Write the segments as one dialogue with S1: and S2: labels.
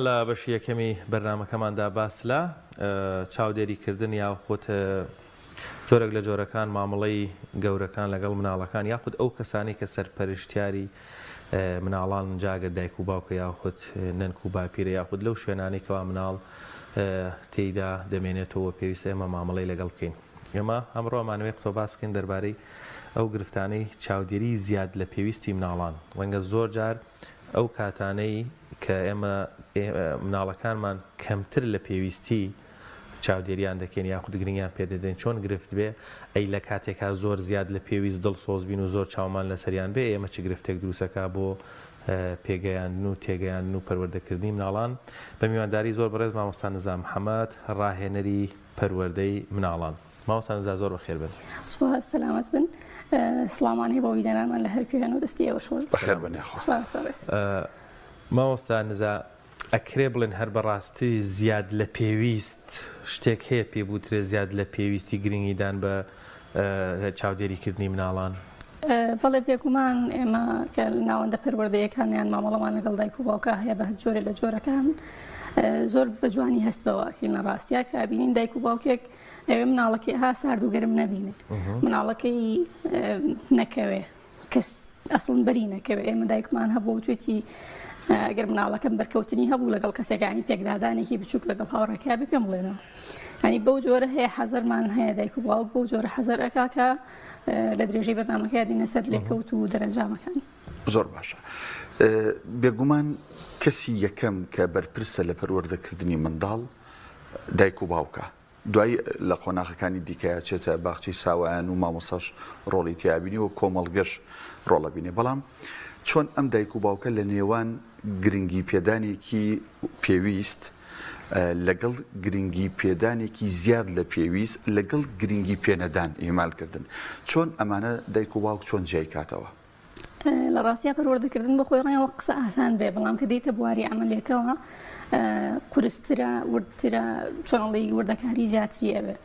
S1: لە بەشی یەکەمی بەرنامەکەماندا باس لە چاودێریکردن یاخود جۆرێک لە جۆرەکان مامەڵەی گەورەکان لەگەڵ مناڵەکان یاخود ئەو کەسانی کە سەرپەرشتیاری مناڵان جاگە دایک و باوکە یاخود نەنک و باپیرە یاخود لەو شوێنانی کەوا مناڵ تێیدا دەمێنێتەوە پێویستە ئێمە مامەڵەی لەگەڵ بکەین. ئێمە ئەمڕۆمانوێت قسە باس بکەین دەربارەی ئەو گرفتانەی چاودێری زیاد لە پێویستی مناڵان. ڕەنگە زۆر جار ئەو کاتانەی کە ئێمە مناڵەکانمان کەمتر لە پێویستی چاودێریان دەکەین یاخود گرنگیان پێدەدەین چۆن گرفت بێ ئەی لە کاتێکا زۆر زیاد لە پێویست دڵسۆز بین و زۆر چاومان لەسەریان بێ ئێمە چ گرفتێک دروستەکە بۆ پێگەیاندن و تێگەیاندن و پەروەردەکردنی مناڵان. بە میوانداری زۆر بەڕێز مامۆستا نزام محەممەد ڕاهێنەری پەروەردەی مناڵان. مامۆستا نزا زۆر بەخێر بن.
S2: سوپاس سەلامەت بن. سڵامانی بۆ ویدانانمان لە هەرکوێن و دەستی ئێوە شۆڵ.
S3: بەخێر بن.
S1: مامۆستا نزا ئەکرێ بڵێن هەر بەڕاستی زیاد لە پێویست شتێک هەیە پێ بووترێ زیاد لە پێویستی گرنگیدان بە چاودێریکردنی مناڵان؟
S2: بەڵێ بێگومان ئێمە کە ناوەندە پەروەردەیەکانیان مامەڵەمان لەگەڵ دایک و باوکە هەیە بە جۆرە لە جۆرەکان زۆر بە جوانی هەست بەوەکەین لە ڕاستیا کە بینین دایک و باوکێک ئەوێ مناڵەکەی ها سارد و گەرم نەبینێ مناڵەکەی نەکەوێ کەس ئەسڵن بەری نەکەوێ. ئێمە دایکمان هەبوو توێتی ئەگەر مناڵەکەم بەرکەوتنی هەبوو لەگەڵ کەسەکانی پێکدادانێکی بچووک لەگەڵ هاوڕێکا بێ پێم بڵێنەوە. ینی بەو جۆرە هەیە حەزەرمان هەیە دایک و باوک بەو جۆرە حەزەر ئەکا کە لە درێژەی بەرنامەکەی دینە سەر لێکەوت و دەرەنجامەکان.
S3: زۆر باشە. بێگومان کەسی یەکەم کە بەرپرسە لە پەروەردەکردنی منداڵ دایک و باوکە. دوای لە قۆناغەکانی دیکەیە چێتە باخچەی ساوایان و مامۆساش ڕۆڵی تیابینی و کۆمەڵگەش ڕۆڵە بینێ. بەڵام چۆن ئەم دایک و باوکە لە نێوان گرنگی پێدانێکی پێویست لەگەڵ گرنگی پێدانێکی زیاد لە پێویست لەگەڵ گرنگی پێنەدان ئێمالکردن چۆن ئەمانە دایک و باوک چۆن جێی کاتەوە؟
S2: لە ڕاستیا پەروەردەکردن بە خۆی ڕێەوە قسە ئاسان بێ بەڵام کە دیتە بواری ئەمەلێکەوە قورسترە وردترە چۆنڵی وردەکاری زیاتری ئەوێ.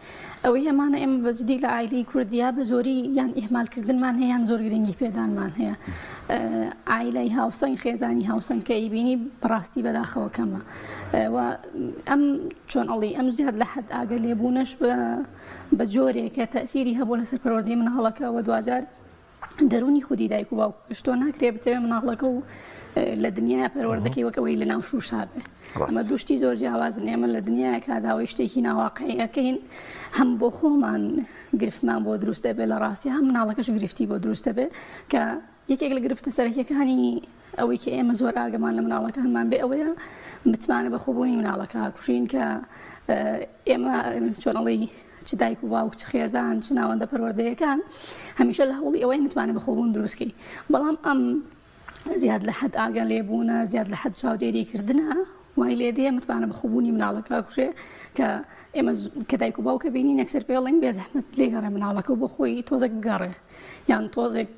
S2: ئەوەی هەمانە ئێمە بەجددی لە ئایلەی کوردیا بە زۆری یان ئیهمالکردنمان هەیە یان زۆر گرنگی پێدانمان هەیە. ئایلای هاوسەنگ خێزانی هاوسەنگ کە ئیبینی بەڕاستی بەداخەوە کەمە و ئەم چۆنڵی ئەم زیاد لە حەد ئاگە لێبوونەش بە جۆرێک کە تەسیری هەبوو لەسەر پەروەردەی مناڵەکەەوە دوجار دەرونی خودی دایک و باوک شتۆ ناکرێ بتەوێ مناڵەکە و لە دنیا پەروەردەکەی وەکەوەی لە ناو شوشا بێ. ئەمە دوشتی زۆر جیاوازن. ئێمە لە دنیاکە داوای شتێکی ناواقعیەکەین هەم بۆ خۆمان گرفتمان بۆ دروستە بێ لە ڕاستی هەم مناڵەکەش گرفتی بۆ دروستە بێ کە یەکێک لە گرفتە سەرەکیەکانی ئەوەی کە ئێمە زۆر ئاگەمان لە مناڵەکانمان بێ ئەوەیە متمانە بە خۆبوونی مناڵەکە کوژین کە ئێمە چۆنەڵی چ دایک و باوک چ خێزان چ ناوەندە پەروەردەیەکان هەمیشە لە هەوڵی ئەوەی متمانە بە خۆبوون دروستکەی. بەڵام ئەم زیاد لە حەد ئاگە لێبوونە زیاد لە حەد چاودێریکردنە وای لێ دێ متمانە بە خۆبوونی مناڵەکە کوژێ کە ئێمە کە دایک و باوکە بینین ئەکسەر پێڵین بێ زەحمەت لێگەڕێ مناڵەکە بۆ خۆی تۆزێک گەڕێ یان تۆزێک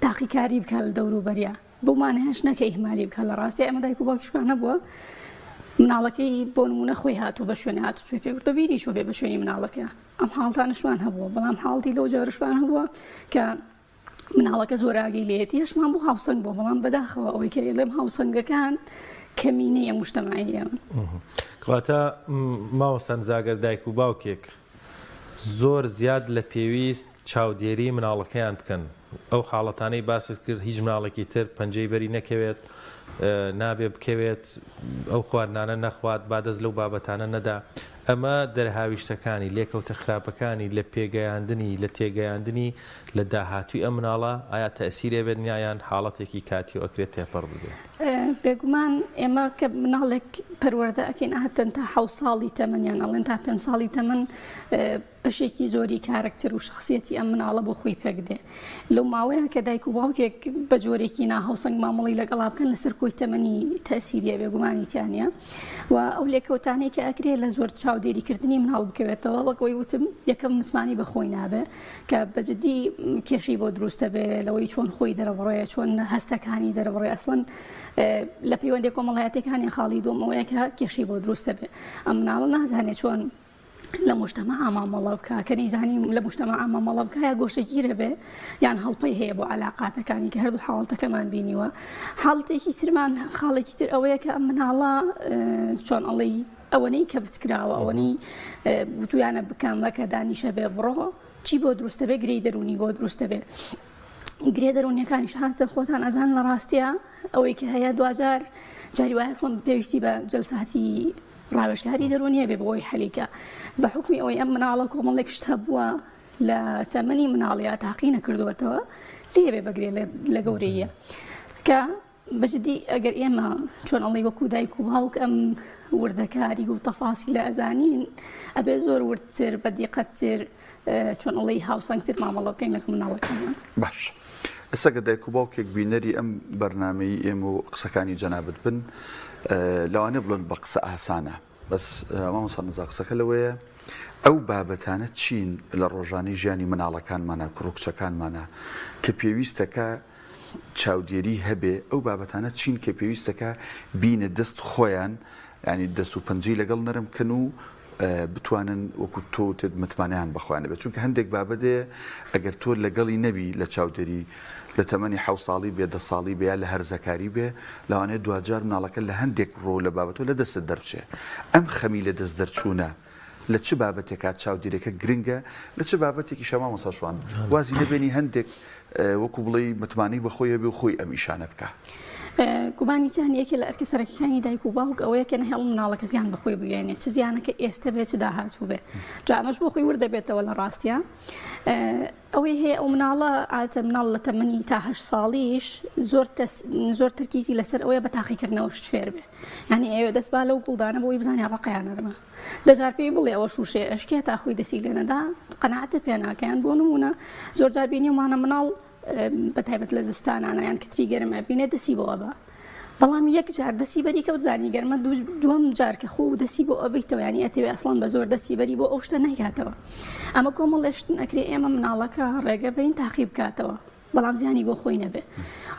S2: تاقیکاری بکە لە دەور و بەریا بۆمانە هێش نەکە ئیهمالی بکە. لە ڕاستی ئێمە دایک و باوکیشمان هەبووە مناڵەکەی بۆ نمونە خۆی هاتوو بە شوێنە هاتوو توێ پێگوتە بیری چۆ بێ بە شوێنی مناڵەکە. ئەم حاڵتانشمان هەبووە بەڵام حاڵتی لەو جۆرەشمان هەبووە کە مناڵەکە زۆر ئاگەی لێتی هەشمان بۆ هاوسەنگ بۆ بەڵام بەداخەوە ئەوەی کە لێم هاوسەنگەکان کەمینەیە مشتەماعی ئێمە.
S1: کەواتە مامۆستا زاگەر دایک و باوکێک زۆر زیاد لە پێویست چاودێری مناڵەکەیان بکەن. ئەو حاڵەتانەی باست کرد هیچ مناڵێکی تر پەنجەی بەری نەکەوێت نابێ بکەوێت ئەو خواردنانە نەخوات با دەست لەو بابەتانە نەدا. ئەمە دەرهاویشتەکانی لێکەوتە خراپەکانی لە پێگەیاندنی لە تێگەیاندنی لە داهاتووی ئەم مناڵە ئایا تەسیرێ بێت نیایان حاڵەتێکی کاتی و ئەکرێت تێپەڕ بێت؟
S2: بێگومان ئێمە کە مناڵێک پەروەردە ئەکەین هاتن تا 7 ساڵی تەمەنیان ئەڵێن تا 5 ساڵی تەمەن بەشێکی زۆری کارکتەر و شخصیەتی ئەم مناڵە بۆ خۆی پێکدێ. لەو ماوەیە کە دایک و باوکێک بە جۆرێکی ناهاوسەنگ مامەڵی لەگەڵا بکەن لەسەر کۆی تەمەنی تەسیریە بێگومانی تیانە و ئەو لێکەوتانەی کە ئەکرێ لە زۆر چاودێریکردنی مناڵ بکەوێتەوە وەکەوەی وتم یەکەم متمانی بە خۆی نابێ کە بەجددی کێشی بۆ دروستە بێ لەوەی چۆن خۆی دەرەبڕێ چۆن هەستەکانی دەرەبڕێ ئەسڵەن لە پەیوەندی کۆمەڵایەتەکانی خاڵی دۆمەوەیە کە کێشی بۆ دروستە بێ. ئەم مناڵە نازانێت چۆن لە مجتەمەع مامەڵە بکە کە نەیزانیم لە مجتەمەع مامەڵە بکە یا گۆشەگیرە بێ یان هەڵپەی هەیە بۆ علاقاتەکانی کە هەردوو حاڵەتەکەمان بینیوە حاڵەتێکی ترمان خاڵێکی تر ئەوەیە کە ئەم مناڵە چۆن ئەڵێ ئەوەنەی کە بچکراوە ئەوەنەی وتویانە بکەم بەکە دانیشە بێ بڕۆ چی بۆ دروستە بێ گرەی دەرونی بۆ دروستە بێ گرێ دەرونیەکانیش هاتە خۆتان ئەزان لە ڕاستیە ئەوەی کە هەیە دوجار جاری وایە ئەسڵم پێویستی بە جەلساتی ڕاوێژگاری دەرونیە بێ بۆی حەلیکە بە حکمی ئەوەی ئەم مناڵە کۆمەڵێک شتە بووە لە چەمەنی مناڵەیە تاقی نەکردوێتەوە لێ بێ بەگرێ لە گەورەیە کە بەجددی ئەگەر ئێمە چۆن ئەڵی وەکو دایک و باوک ئەم وردەکاری و تەفاسی لە ئەزانین ئەبێ زۆر وردتر بە دیقەتتر چۆن ئەڵی هاوسەنگتر مامەڵە بکەین لە مناڵەکانمان.
S3: باش ئێستا کە دایک و باوکێک بینەری ئەم بەرنامەی ئێمە و قسەکانی جەنابەت بن لەوانە بڵێن بە قسە ئاسانە بەس مامۆستا نەزا قسەکە لەوەیە ئەو بابەتانە چین لە ڕۆژانەی ژیانی مناڵەکانمانە کوڕکچەکانمانە کە پێویستەکە چاودێری هەبێ ئەو بابەتانە چین کە پێویستەکە بینە دەست خۆیان ینی دەست و پەنجەی لەگەڵ نەرمکەن و بتوانن وەکو تۆ متمانیان بەخۆیان بێت چونکە هەندێک بابەتەیە ئەگەر تۆ لەگەڵی نەبی لە چاودێری لە تەمەنی 7 ساڵی بێ 10 ساڵی بێ لە هەرزەکاری بێ لەوانەیە دوجار مناڵەکە لە هەندێک ڕۆ لە بابەتەوە لە دەست دەرچێ ئەم خەمی لە دەست دەرچوونە لە چه بابەتێکات چاودێرەکە گرنگە لە چه بابەتێکی شەما مەسەشوان وازی نەبێنی هەندێک وەکو بڵێ متمانی بەخۆیە بێ و خۆی ئەم ئیشانە بکە.
S2: گومانیتیان یەکێ لە ئەرکە سەرەکیەکانی دایک و باوک ئەوەیە کە نەهێڵ مناڵەکە زیان بەخۆی بگەێنێ چ زیانەکە ئێستا بێت چ داهاتوو بێ جا ئەمەش بۆ خۆی وردەبێتەوە لە ڕاستیە ئەوەی هەیە ئەو مناڵە ئاتە مناڵ لە تەمەنی تا 8 ساڵیش زۆر تەرکیزی لەسەر ئەوەیە بە تاقیکردنەوە شت فێر بێ ینی ئێوە دەست با لەو گوڵدانە بۆی بزانیا ڕقیان نەرمە دەجار پێی بڵێ ئەوە شوشێ ئەشکێ تا خۆی دەسی لێ نەدا قەناعەتە پێ ناکەیان بۆ نمونە زۆر جار بینی ومانە مناڵ بەتایبەت لە زستانانە یان کتری گەرمە بینێ دەسی بۆ ئەبە بەڵام یەک جار دەسی بەری کەوت زانی گەرمە دووەم جار کە خۆ دەسی بۆ ئەبیتەوە ینی ئەتەوێ ئەسڵان بە زۆر دەسی بەری بۆ ئەو شتە نەیکاتەوە ئەمە کۆمەڵێشتن ئەکرێ ئێمە مناڵەکە ڕێگە بین تاقی بکاتەوە بەڵام زیانی بۆ خۆی نەبێ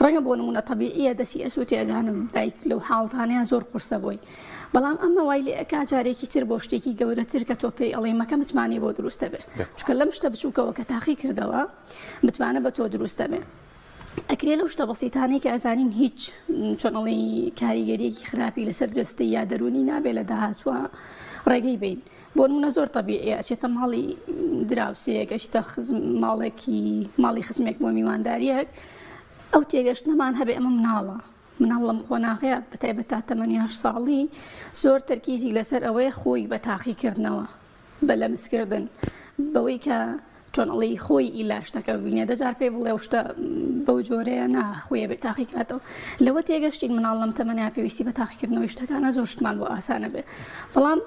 S2: ڕێگە بۆ نمونە طبیعیە دەسی ئەسووتی ئەجانم دایک لەو حاڵتانەیە زۆر قورسە بۆی بەڵام ئەمە وای لێ ئەکا جارێکی تر بۆ شتێکی گەورەتر کە تۆ پێی ئەڵێ مەکە متمانی بۆ دروستە بێ چکە لەم شتە بچووکەوە کە تاقی کردەوە متمانە بە تۆ دروستە بێ ئەکرێ لەو شتە بەسیتانەی کە ئەزانین هیچ چۆنەڵی کاریگەریەکی خراپی لەسەر جستی یا دەرونی نابێت لە داهاتوە ڕێگەی بین بۆ نمونە زۆر طبیعیە ئەچێتە ماڵی دراوسەیەک ئەچتە ماڵی خزمێک بۆ میوانداریەک ئەو تێگەشتنەمان هەبێ ئەمە مناڵ لەم خۆناغەیە بەتایبەت تا تەمەنی 8 ساڵی زۆر تەرکیزی لەسەر ئەوەیە خۆی بە تاقیکردنەوە بە لەمسکردن بەوەی کە چۆن ئەڵی خۆی ئیلاشتەکە ببینێ دەجار پێ بڵێ شتە بەو جۆرەیە ناخۆیە بێت تاقیکاتەوە لەوە تێگەشتین مناڵ لەم تەمەنیا پێویستی بە تاقیکردنەوەی شتەکانە زۆر شتمان بۆ ئاسانە بێ بەڵام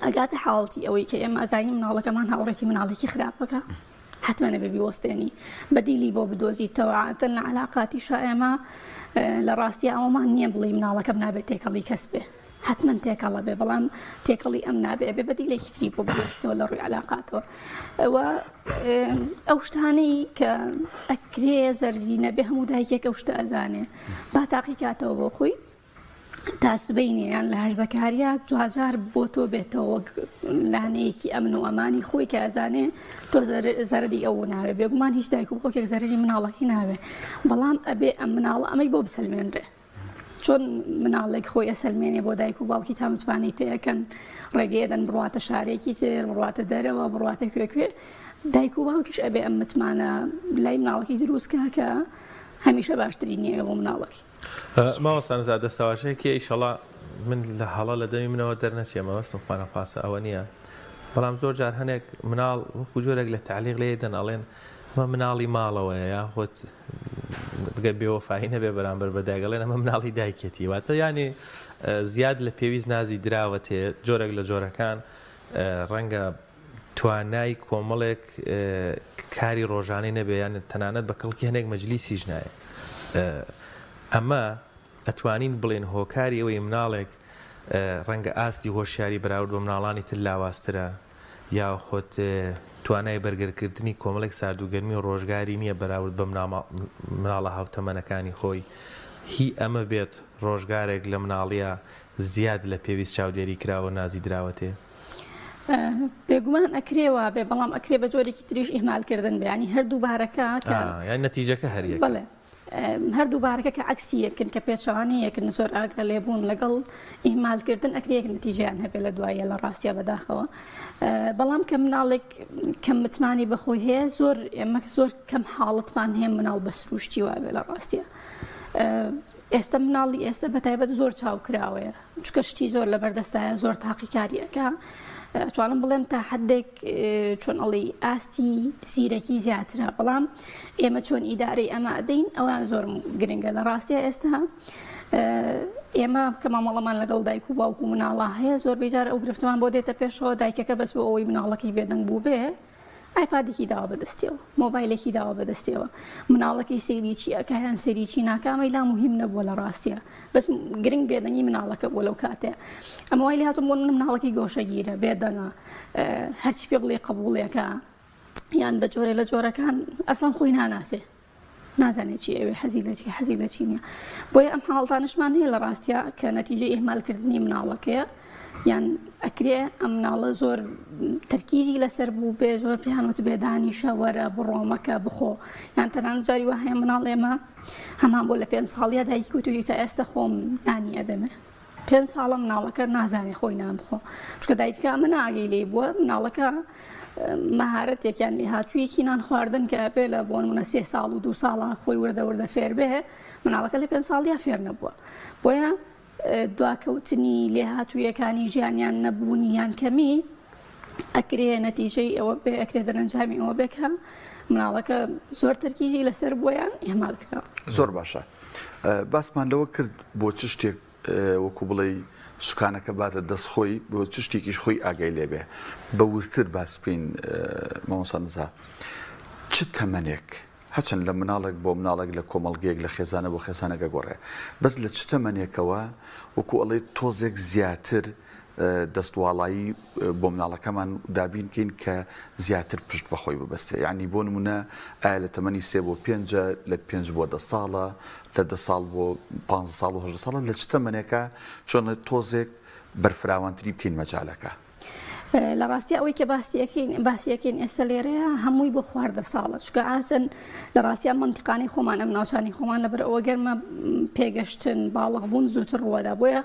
S2: ئەگاتە حاڵەتی ئەوەی کە ئێمە ئەزانین مناڵەکەمان هاوڕێتی مناڵێکی خراپەکە حتمما نەبێ وەستێنی بەدیلی بۆ بدۆزیتەوە عادەتەن لە عەلاقاتیشە ئێمە لە ڕاستی ئەوەمان نییە بڵێ مناڵەکەم نابێت تێکەڵی کەس بێ حتمما تێکەڵە بێ بەڵام تێکەڵی ئەم نابێ بێ بەدیلێکی تری بۆ بدۆزیتەوە لە ڕووی عەلاقاتەوە ئەو شتانەی کە ئەکرێ زەرری نەبێ هەموو دایکێک ئەو شتە ئەزانێ با تاقیکاتەوە بۆ خۆی تاسبینیان لە هەرزەکاریە جوازار بۆ تۆ بێتەوە لانەیەکی ئەمن و ئەمانی خۆی کە ئەزانێ تۆ زەرری ئەوە ناوێ بێگومان هیچ دایک و خۆکێک زەرری مناڵەکەی ناوێ بەڵام ئەبێ ئەم مناڵە ئەمەی بۆ بسەلمێنرێ چۆن مناڵێک خۆی ئەسەلمێنێ بۆ دایک و باوکی تا متمانەی پێەکەن ڕێگەیەدەن بڕاتە شارێکی تر بڕاتە دەرەوە بڕاتە کوێ دایک و باوکیش ئەبێ ئەم متمانە لای مناڵەکەی دروستکە کە هەمیشە باشتری نییە بۆ مناڵەکەی
S1: ماوەستان زاد دەستاواشەیەکی ئیشەڵا من لە هەڵە لە دەمی منەوە دەرنەچێ مەوەستم خوانە پاسە ئەوە نییە بەڵام زۆر جار هەنێک مناڵ وەکو جۆرێک لە تعلیق لێ دەن ئەڵێن ئەمە مناڵی ماڵەوەیە یاخۆت بگە بێوەفایی نەبێ بەرامبەر بە دایگەڵێن ئەمە مناڵی دایکێتی واتە ینی زیاد لە پێویست نازی دراوەتێ جۆرێک لە جۆرەکان ڕەنگە توانای کۆمەڵێک کاری ڕۆژانەی نەبێ یان تەنانەت بە کەڵکی هەنێک مەجلیسیش نایە ئەمە ئەتوانین بڵێن هۆکاری ئەوەی مناڵێک ڕەنگە ئاستی هۆشیاری بەراورد بە مناڵانی تر لاوااسترە یا خۆت توانای بەرگەرکردنی کۆمەڵێک ساردوگەرمی و ڕۆژگاری نییە بەراورد بە مناڵە هاوتەمەنەکانی خۆی هی ئەمە بێت ڕۆژگارێک لە مناڵیە زیاد لە پێویست چاودێری کراوە نازی دراوەتێ
S2: بێگومان ئەکرێوە بێ بەڵام ئەکرێ بە جۆرێکی تریش ئیهمالکردن بێ ینی هەردوو بارەکە
S1: یان نەتیجەکە هەریە
S2: بڵێ هەردوو بارەکە کە عکسی یەکن کە پێچوانی یەکن زۆر ئاگە لێبوون لەگەڵ ئیهمالکردن ئەکرێک نەتیجیان هەبێت لە دوایە لە ڕاستیە بەداخەوە بەڵام کە مناڵێک کەم متمانی بەخۆی هەیە زۆر ئێمە زۆر کەم حاڵەتمان هەیە مناڵ بە سروشتی وابێ لە ڕاستیە ئێستا مناڵی ئێستا بەتایبەت زۆر چاوکراوەیە چکە شتی زۆر لە بەردەستایە زۆر تاقیکاریەکە توانم بڵێم تا حدێک چۆن ئەڵی ئاستی زیرەکی زیاترە بەڵام ئێمە چۆن ئیدارەی ئەمە ئەدەین ئەوان زۆر گرنگە لە ڕاستیە ئێستا ئێمە کە مامەڵەمان لەگەڵ دایک و باوکو مناڵە هەیە زۆر بێجار ئەو گرفتمان بۆ دێتە پێشەوە دایکەکە بەس بۆ ئەوەی مناڵەکەی بێدەنگ بوو بێ ئایپادێکی داوە بەدەستیەوە مۆبایلێکی داوە بەدەستیەوە مناڵەکەی سێری چی ئەکایان سەری چی ناکامەی لا مهم نەبووە لە ڕاستیە بەس گرنگ بێدەنگی مناڵەکە بۆ لەو کاتێ ئەمە وای لێ هاتم بۆ مناڵەکەی گۆشەگیرە بێدەنگە هەرچی پێ بڵێ قبوڵێکە یان بە جۆرە لە جۆرەکان ئەسڵان خۆی ناناسێ نازانێت چی ئەوێ حەزی لە چی حەزی لە چی نییە بۆیە ئەم حاڵتانشمان هەیە لە ڕاستیە کە نەتیجەی ئیهمالکردنی مناڵەکەیە یان ئەکرێ ئەم مناڵە زۆر تەرکیزی لەسەر بوو بێ زۆر پێیانوت بێ دانیشە وەرە بڕۆمەکە بخۆ یان تەنان جاری وە هەیە مناڵ ئێمە هەمان بۆ لە 5 ساڵیە دایکی وتوری تا ئێستا خۆم نانی ئەدەمێ 5 ساڵە مناڵەکە نازانێ خۆی نان بخۆ چکە دایکەکە من ئاگەی لێ بووە مناڵەکە مەهارەتێکیان لێ هاتوویەکی نان خواردن کە ئەبێ لە بۆ نمونە 3 ساڵ و 2 ساڵە خۆی وردە فێر بێ مناڵەکە لە 5 ساڵیا فێر نەبووە بۆیە دواکەوتنی لێ هاتوویەکانی ژیانیان نەبوونیان کەمی ئەکرێ نەتیجەی ئەوە بێ ئەکرێ دەرەنجامی ئەوە بێکە مناڵەکە زۆر تەرکیزی لەسەر بۆیان ئێمال کرا
S3: زۆر باشە باسمان لەوە کرد بۆ چ شتێک وەکو بڵێ سوکانەکە باتە دەستخۆی بۆ چ شتێکیش خۆی ئاگای لێبێ بە ورتر باس بکەین مامۆستا نزا چ تەمەنێک هەچەند لە مناڵێک بۆ مناڵێک لە کۆمەڵگەیەک لە خێزانە بۆ خێزانەکە گۆڕێ بەس لە چ تەمەنێکەوە وەکو ئەڵێ تۆزێک زیاتر دەستواڵایی بۆ مناڵەکەمان دابینکەین کە زیاتر پشت بەخۆی ببەستێ یعنی بۆ نمونە ئایا لە تەمەنی 3 بۆ 5 لە 5 بۆ 10 ساڵە لە 10 ساڵ بۆ 15 ساڵ و 8 ساڵە لە چ تەمەنێکە چۆن تۆزێک بەرفراوانتری بکەین مەجالەکە
S2: لە ڕاستی ئەوەی کە باسیەکەین ئێستا لێرەیە هەمووی بۆ خواردە ساڵە چکە ئاچەن لە ڕاستیان منتیقانی خۆمان ئەم ناوچانی خۆمان لەبەر ئەوە گەرمە پێگەشتن باڵغ بوون زووتر ڕوەدا بۆیە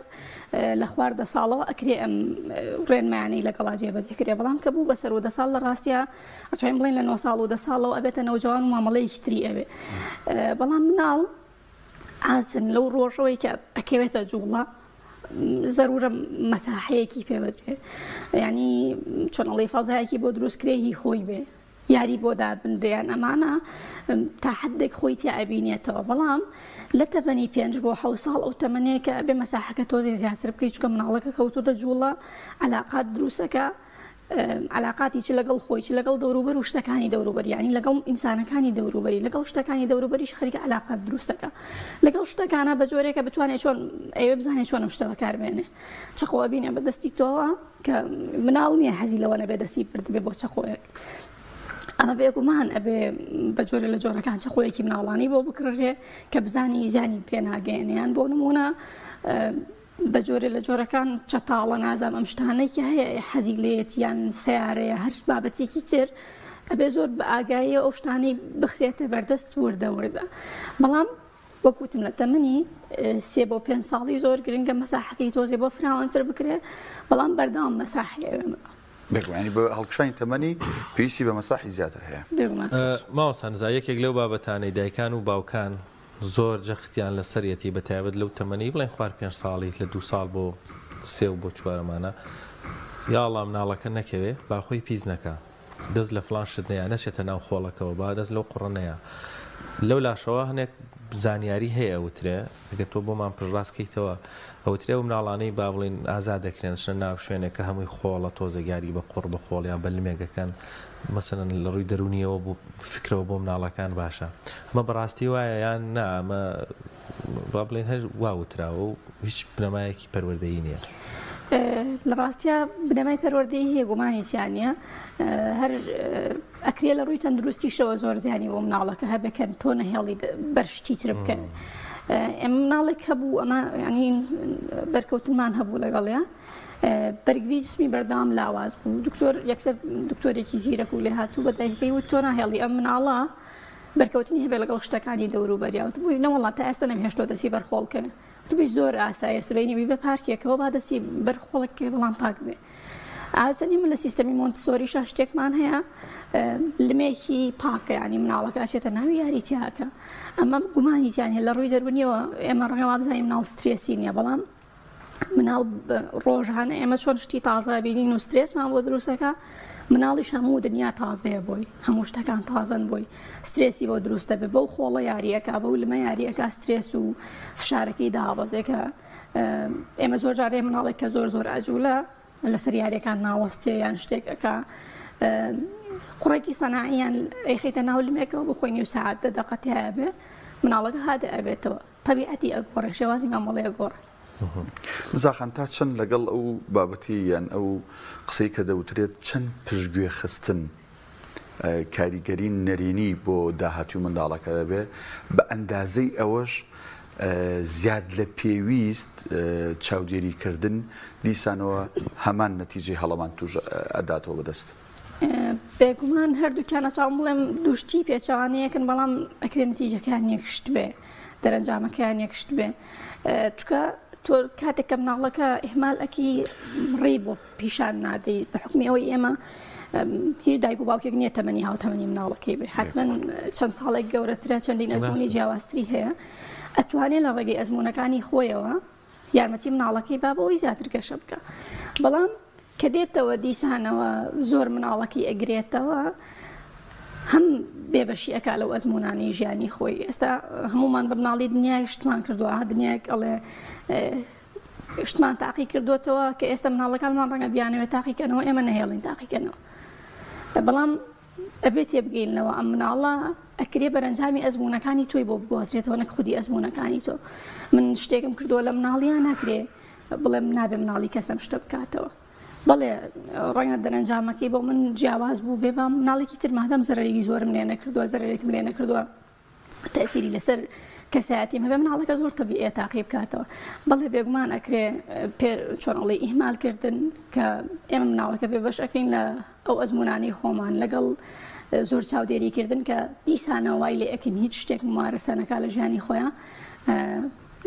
S2: لە خواردە ساڵەوە ئەکرێ ئەم ڕێنمایانەی لەگەڵا جێبەجێکرێ بەڵام کە بوو بەسەر و 10 ساڵ لە ڕاستیە ئەتوانین بڵێن لە 9 ساڵ و 10 ساڵەوە ئەبێتە نەوجوان و مامەڵەیەکی تری ئەوێ بەڵام مناڵ ئاچن لەو ڕۆژەوەی کە ئەکەوێتە جوڵە ضرورە مەساحەیەکی پێ بدرێت ینی چۆن ئەڵێ فەزایەکی بۆ دروستکرێهی خۆی بێ یاری بۆ دابنرێیان ئەمانە تا حدێک خۆی تیا ئەبینێتەوە بەڵام لە تەمەنی 5 بۆ 7 ساڵ ئەو تەمەنەیەکە بێ مەساحەکە تۆزی زیاتر بکەیت چکە مناڵەکە کەوتوتە جوڵە علاقات دروستەکە علاقاتی چ لەگەڵ خۆی چ لەگەڵ دەوروبەر و شتەکانی دەوروبەر ینی لەگەڵ ئینسانەکانی دەوروبەری لەگەڵ شتەکانی دەوروبەریش خەریکە علاقات دروستەکە لەگەڵ شتەکانە بە جۆرێکە بتوانێت چۆن ئەوێ بزانێت چۆنم شتەوە کاربێنێ چەخۆوە بینێ بەدەستی تۆوە کە مناڵ نییە حەزی لەوە نەبێ دەستی برد بێ بۆ چەخۆیەک ئەمە بێگومان ئەبێ بە جۆرە لە جۆرەکان چەخۆیەکی مناڵانی بۆ بکڕێ کە بزانی زانی پێناگەێنیان بۆ نمونە بە جۆرە لە جۆرەکان چەتاڵە نازام ئەم شتانەیەکی هەیە حەزی لێت یان سیارەیە هەر بابەتێکی تر ئەبێ زۆر بە ئاگاییە ئەو شتانەی بخرێتە بەردەست وردە بەڵام وەکوتم لە تەمەنی 3 بۆ 5 ساڵی زۆر گرنگە مەساحەکەی تۆزێ بۆ فراوانتر بکرێ بەڵام بەردەوام مەساحی ئەوێمە
S3: بێگومانی بە هەڵکشانی تەمەنی پێویستی بە مەساحی زیاتر هەیە
S1: ماوەسان نزا یەکێک لەو بابەتانەی دایکان و باوکان زۆر جەختیان لە سەرەتی بەتایبەت لەو تەمەنی بڵێن خوارد 5 ساڵی لە 2 ساڵ بۆ 3 و بۆ 4مانە یاڵام ناڵەکە نەکەوێ باخۆی پیس نەکە دەست لە فلان شت نەیە نەچێتە ناو خۆڵەکەەوە با دەست لەو قوڕەنەیە لەو لاشەوە هەنێک زانیاری هەیە ئەوترێ ئەگەر تۆ بۆمان پڕاستکەیتەوە ئەوترێ و مناڵانەی با بڵێن ئازاد دەکرێن شنە ناو شوێنێک کە هەمووی خۆڵە تۆزەگاری بە قوڕ بە خۆڵیان بە لمێگەکەن مەسەن لە ڕووی دەرونیەوە بۆ فکرەوە بۆ مناڵەکان باشە ئەمە بەڕاستی وایە یان نا ئەمە با بڵێن هەر واوتراوە و هیچ بنەمایەکی پەروەردەیی نییە
S2: لە ڕاستیە بنەمای پەروەردەیی هەیە گومانی چیانە هەر ئەکرێ لە ڕووی تەندروستیشەوە زۆر زیانی بۆ مناڵەکە هەبەکەن تۆ نەهێڵی بەرشتی تر بکەن ئێمە مناڵێک هەبوو ئەمە ینی بەرکەوتنمان هەبوو لەگەڵەیە بەرگری جسمی بەردەوام لاواز بوو دکتۆر یەکسەر دکتۆرێکی زیرەک و لێ هاتوو بە دایکەکەی وت تۆ ناهێڵی ئەم مناڵە بەرکەوتنی هەبێ لەگەڵ شتەکانی دەوروبەریاوت بووی نەوەڵا تا ئێستا نەمهێشتۆ دەسی بەرخۆڵکەوێ وتبووی زۆر ئاسایە سبەینی بی بە پارکێکەوە با دەسی بەرخۆڵێککە بەڵام پاک بێ ئاسەنی من لە سیستەمی مۆنتسۆریشە شتێکمان هەیە لمێکی پاکە ینی مناڵەکە ئاچێتە ناوی یاریتیاکە ئەمە گومانیتیان هەیە لە ڕووی دەربوونیەوە ئێمە ڕەنگە وابزانین مناڵ سترێسی نییە بەڵام مناڵ ڕۆژانە ئێمە چۆن شتی تازە بینین و سترێسمان بۆ دروستەکە مناڵیش هەموو دنیا تازەیە بۆی هەموو شتەکان تازن بۆی سترێسی بۆ دروستە بێ بەو خۆڵە یاریەکە بەو لمە یاریەکە سترێس و فشارەکەی داوازێکە ئێمە زۆر جارێ مناڵێک کە زۆر زۆر ئەجوولە لەسەر یاریەکان ناوەستێ یان شتێکەکە قوڕێکی سەناعیان ئەیخیتە ناو لمێکەوە بخۆینی و ساعت دەقەتیایە بێ مناڵەکە هادە ئەبێتەوە تەبیعەتی ئەگۆڕێ شێوازی مامەڵەیە گۆڕ
S3: زاخان تا چەند لەگەڵ ئەو بابەتی یان ئەو قسەی کە دەوترێت چەند پشتگوێ خستن کاریگەری نەرێنی بۆ داهاتوی منداڵەکە دەبێ بە ئەندازەی ئەوەش زیاد لە پێویست چاودێریکردن دیسانەوە هەمان نەتیجەی هەڵەمان توش ئەداتەوە بەدەست
S2: بێگومان هەردووکیان ئەتوان بڵێم دوشتی پێچەوانەیەکن بەڵام ئەکرێ نەتیجەکان یەکشت بێ دەرەنجامەکەیان یەکشت بێ چکە تۆ کاتێک کە مناڵەکە ئیحمالەکی ڕێ بۆ پیشان نادەی بە حکمی ئەوەی ئێمە هیچ دایک و باوکێک نییە تەمەنی هاوتەمەنی مناڵەکەی بێ حتمەن چەند ساڵێک گەورەترە چەندین ئەزمموی جیاوازتری هەیە ئەتوانێت لە ڕێگەی ئەزمونونەکانی خۆیەوە یارمەتی مناڵەکەی با بەوەی زیاتر گەشە بکە بەڵام کە دێتەوە دیسانەوە زۆر مناڵەکی ئەگرێتەوە هەم بێبەشی ئەکا لەو ئەزمونانی ژیانی خۆی ئێستا هەمومان بە مناڵی دنیای شتمان کردووە دنیاک ئەڵێ شتمان تاقی کردوێتەوە کە ئێستا مناڵەکانمان ڕەنگە بیانەوێت تاقیکەنەوە ئێمە نەهێڵین تاقیکەنەوە بەڵام ئەبێت تێبگەینەوە ئەم مناڵە ئەکرێ بەرەنجامی ئەزمونونەکانی تۆی بۆ بگوازرێتەوە نەک خودی ئەزمونونەکانی تۆ من شتێکم کردووە لە مناڵیان ناکرێ بڵێم نابێ مناڵی کەسم شتە بکاتەوە بەڵێ ڕەنگە دەرەنجامەکەی بۆ من جیاواز بوو بێ بە مناڵێکی تر مادەم زەرەرێکی زۆرم لێ نەکردووە زەرەرێکم لێ نەکردووە تەسیری لەسەر کەسایەتیم هەبێ مناڵەکە زۆر تەبیعیە تاقی بکاتەوە بەڵێ بێگومان ئەکرێ چۆنەڵی ئیهمالکردن کە ئێمە مناڵەکە بێ بەش ئەکەین لە ئەو ئەزمونانی خۆمان لەگەڵ زۆر چاودێریکردن کە دیسانەوە وای لێ ئەکەین هیچ شتێک ممارەسەنەکە لە ژیانی خۆیان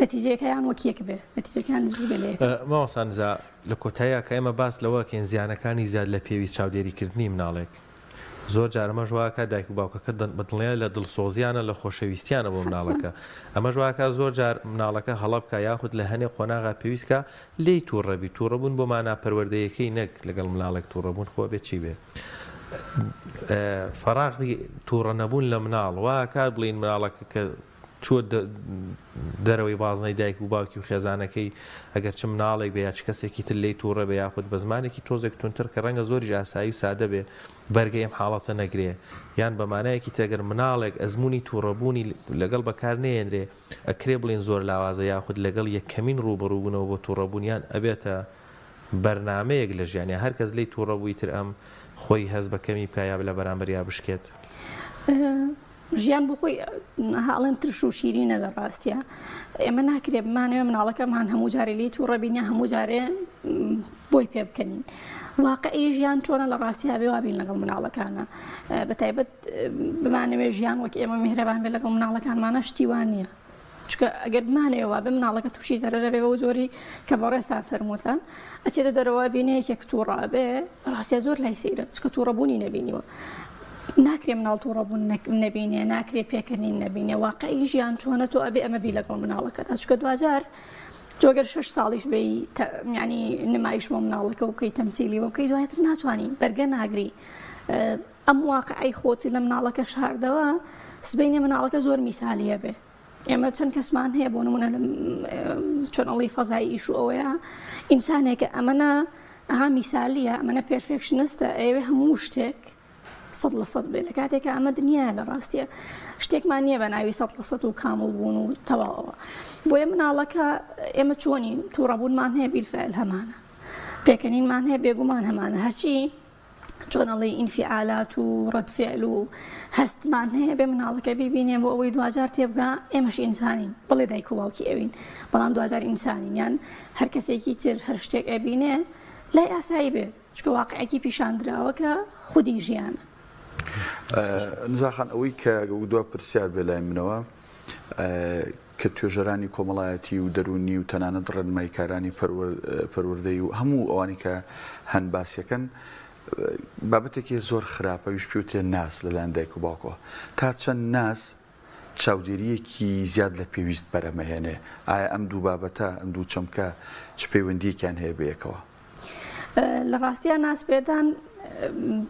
S2: نەتیجەکەیان وەکیەک بێ نەتیجەکان نزیک بێ لێ
S1: ماوەسانزا لە کۆتاییە کە ئێمە باس لەوەکەین زیانەکانی زیاد لە پێویست چاودێریکردنی مناڵێک زۆر جارمە ژواکە دایک و باوکەکە بەدڵنیە لە دڵسۆزیانە لە خۆشەویستیانە بۆ مناڵەکە ئەمە ژواکە زۆر جار مناڵەکە هەڵەبکە یاخود لە هەنێ خۆناغا پێویستکە لی تووڕەبی تووڕەبوون بۆ ماناپەروەردەیەکەی نەک لەگەڵ مناڵێک تووڕەبوون خۆ بێت چی بێ فەراغی تووڕە نەبوون لە مناڵ واکە بڵین مناڵەکە کە چوە دەرەوەی بازنەی دایک و باوکی و خێزانەکەی ئەگەر چ مناڵێک بێ یا چ کەسێکی تر لی تووڕە بێ یاخود بە زمانێکی تۆزێک تونتر کە ڕەنگە زۆری ئاسایی و سادە بێ بەرگەی ئەم حاڵەتە نەگرێ یان بەمانایەکی تەگەر مناڵێک ئەزمموی تووڕەبوونی لەگەڵ بەکار نێنرێ ئەکرێ بڵین زۆر لاوازە یاخود لەگەڵ یەکەمین ڕوبەڕووبوونەوە بۆ تووڕەبوونیان ئەبێتە بەرنامەیەک لە ژیانیا هەر کەس لی تووڕەبووی تر ئەم خۆی هەز بەکەمی بکایە لە بەرامبەر یا بشکێت
S2: ژیان بۆ خۆی هاڵێن ترش و شیرینە لە ڕاستیە ئێمە ناکرێ بمانەوە مناڵەکەمان هەموو جارێ لێت و ڕەبینە هەموو جارێ بۆی پێ بکەنین واقعی ژیان چۆنە لە ڕاستی هەبێ وابین لەگەڵ مناڵەکانە بەتایبەت بمانەوێ ژیان وەک ئێمە میهرەبان بێ لەگەڵ مناڵەکانمانە شتیوان نییە چکە ئەگەر بمانەوە بە مناڵەکە تووشی زەرەرە بێ بە زۆری کە بە ڕێستا فەرمووتان ئەچێتە دەرەوە بینەیەکێک تووڕە بێ ڕاستە زۆر لای سەیرە چکە تووڕەبوونی نەبینیوە ناکرێ مناڵ تووڕەبوون نەبینێ ناکرێ پێکردنی نەبینێ واقعی ژیان چۆنە تۆ ئەبێ ئەمە بی لەگەڵ مناڵەکەت چکە دوجار تۆگەر 6 ساڵیش بێ ینی نمایش بۆ مناڵەکە و بکەی تەمسیلی بۆ بکەی دوایتر ناتوانانی بەرگە ناگری ئەم واقعی خۆتی لە مناڵەکە شاردەوە سبەینێ مناڵەکە زۆر میسالیە بێ ئێمە چەند کەسمان هەیە بۆ نمونە چۆنەڵی فەزایی ئیش و ئەوەیە ئینسانێکە ئەمەە ئەها میسالیە ئەمەە پێرفێکشنستە ئەوێ هەموو شتێک 100% بێ لە کاتێکە ئەمە دنیاە لە ڕاستیە شتێکمان نییە بە ناوی 100% و کامل بوون و تەواوەوە بۆیە مناڵەکە ئێمە چۆنین تووڕەبوونمان هەیە بیلفعل هەمانە پێکەنینمان هەیە بێگومان هەمانە هەرچی چۆنەڵی ئینفعالات و ڕەتفعل و هەستمان هەیە بێ مناڵەکە ببینێ بۆ ئەوەی دوجار تێبگا ئێمەش ئینسانین بڵێ دایک و باوکی ئەوین بەڵام دوجار ئینسانین یان هەر کەسێکی تر هەر شتێک ئەبینێ لای ئاسایی بێ چکە واقعەکی پیشاندراوەکە خودی ژیانە.
S3: نزاخان ئەوەی کە دو پرسیار بێ لای منەوە کە توێژەرانی کۆمەڵایەتی و دەرونی و تەنانەت ڕێنماییکارانی پەروەردەی و هەموو ئەوانی کە هەن باسیەکەن بابەتێکی زۆر خراپە ویش پێوتێ ناس لەلایەن دایک و باوکەوە تا چەند ناس چاودێریەکی زیاد لە پێویست بەرەمەهێنێ ئایا ئەم دوو بابەتە ئەم دوو چەمکە چ پەیوەندیەکیان هەیە بەیەکەوە؟
S2: لە ڕاستیان ناسپێدان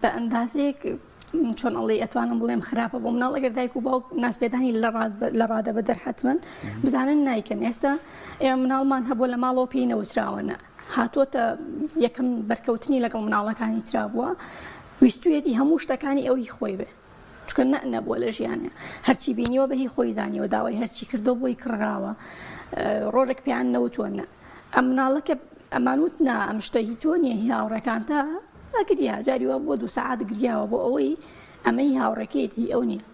S2: بە ئەندازەیەک چۆن ئەڵێ ئەتوانم بڵێم خراپە بۆ مناڵ ئەگەر دایک و باوک ناسپێدانی لە ڕادە بە دەرحەتمن بزانن نایکەن. ئێستا ئێمە مناڵمان هەبووە لە ماڵەوە پێی نەوتراوەنە هاتووەتە یەکەم بەرکەوتنی لەگەڵ مناڵەکانی ترابووە ویستویەتی هەموو شتەکانی ئەوی خۆی بێ چکە نەبووە لە ژیانە هەرچی بینیوە بەهی خۆی زانیوە داوای هەرچی کردو بۆی کڕراوە ڕۆژێک پێیان نەوتوەنە ئەم مناڵەکە ئەمانوت نا ئەم شتە هی تۆ نییە هی هاوڕەکانتە ئەگریا جاریوە بۆ 2 ساعات گریاوە بۆ ئەوەی ئەمەی هاوڕەکەیەتی ئەو نییە.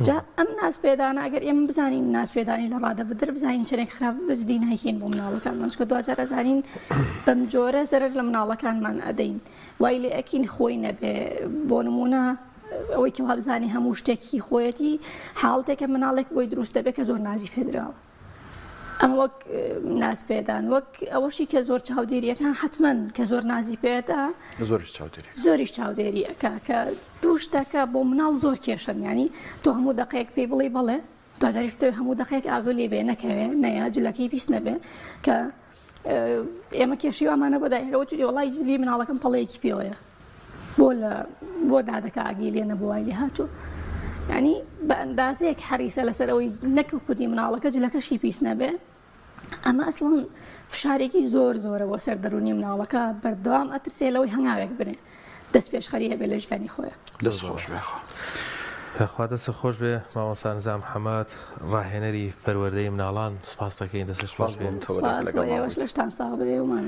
S2: جا ئەم ناسپێدانە ئەگەر ئێمە بزانین ناسپێدانی لە ڕادە بدر بزانین چەرێک خراپ بەجدی ناکەین بۆ مناڵەکانمان چکە دوجار ئەزانین بەم جۆرە زەرەر لە مناڵەکانمان ئەدەین وای لێ ئەکین خۆی نەبێ بۆ نمونە ئەوەی کە بزانانی هەموو شتێکی خۆیەتی حاڵتێکە مناڵێک بۆی دروست دەبێت کە زۆر نازی پێدراوە. ئەم وەک ناسپێدان وەک ئەوەشی کە زۆر چاودێریەکان حتمەن کە زۆر نازی پێدا زۆریش چاودێریەکە کە دوو شتەکە بۆ مناڵ زۆر کێشن ینی تۆ هەموو دقەیەک پێی بڵێ بڵێ دوجاریش تۆ هەموو دقەیەک ئاگۆ لێ بێ نەکەوێ نەیە جلەکەی پیس نەبێ کە ئێمە کێشی وامانە بۆ دایکەوە توی وڵی جلی مناڵەکەم پەڵەیەکی پێوەیە بۆ دادەکە ئاگی لێ نەبوو وای لێ هاتووە ینی بە ئەندازەیەک حەریسە لەسەر ئەوەی نەکە خودی مناڵەکە جلەکەشی پیس نەبێ ئەمە ئەسڵان فشارێکی زۆر زۆرە بۆ سەر دەرونی مناڵەکە بەردەوام ئەترسێ لەوەی هەنگاوێک بنێ دەست پێشخەری هەبێ لە ژیانی خۆیە.
S1: خوا دەست خۆش بێ مامۆستا نزام محەممەد ڕاهێنەری پەروەردەی مناڵان سپاس دەکەین دەست خۆش بێ
S2: لە شتان ساڵ بێ ومان.